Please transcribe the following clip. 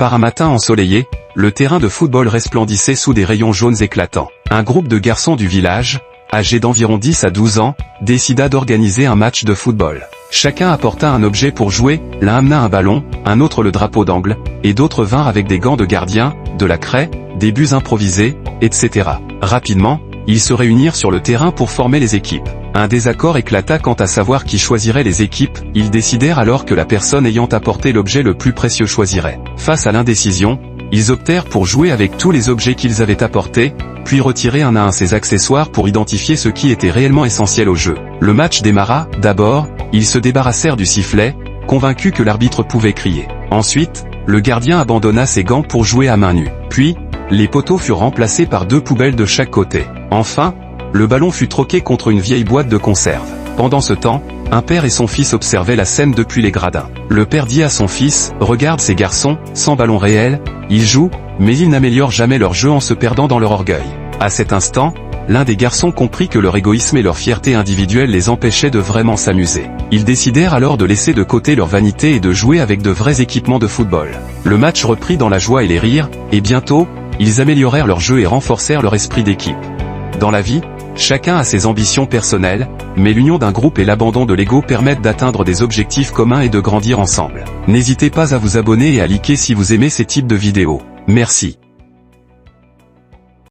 Par un matin ensoleillé, le terrain de football resplendissait sous des rayons jaunes éclatants. Un groupe de garçons du village, âgés d'environ 10 à 12 ans, décida d'organiser un match de football. Chacun apporta un objet pour jouer, l'un amena un ballon, un autre le drapeau d'angle, et d'autres vinrent avec des gants de gardien, de la craie, des buts improvisés, etc. Rapidement, ils se réunirent sur le terrain pour former les équipes. Un désaccord éclata quant à savoir qui choisirait les équipes, ils décidèrent alors que la personne ayant apporté l'objet le plus précieux choisirait. Face à l'indécision, ils optèrent pour jouer avec tous les objets qu'ils avaient apportés, puis retirer un à un ses accessoires pour identifier ce qui était réellement essentiel au jeu. Le match démarra. D'abord, ils se débarrassèrent du sifflet, convaincus que l'arbitre pouvait crier. Ensuite, le gardien abandonna ses gants pour jouer à main nue. Puis, les poteaux furent remplacés par 2 poubelles de chaque côté. Enfin, le ballon fut troqué contre une vieille boîte de conserve. Pendant ce temps, un père et son fils observaient la scène depuis les gradins. Le père dit à son fils, « Regarde ces garçons, sans ballon réel, ils jouent, mais ils n'améliorent jamais leur jeu en se perdant dans leur orgueil. » À cet instant, l'un des garçons comprit que leur égoïsme et leur fierté individuelle les empêchaient de vraiment s'amuser. Ils décidèrent alors de laisser de côté leur vanité et de jouer avec de vrais équipements de football. Le match reprit dans la joie et les rires, et bientôt, ils améliorèrent leur jeu et renforcèrent leur esprit d'équipe. Dans la vie, chacun a ses ambitions personnelles, mais l'union d'un groupe et l'abandon de l'ego permettent d'atteindre des objectifs communs et de grandir ensemble. N'hésitez pas à vous abonner et à liker si vous aimez ces types de vidéos. Merci.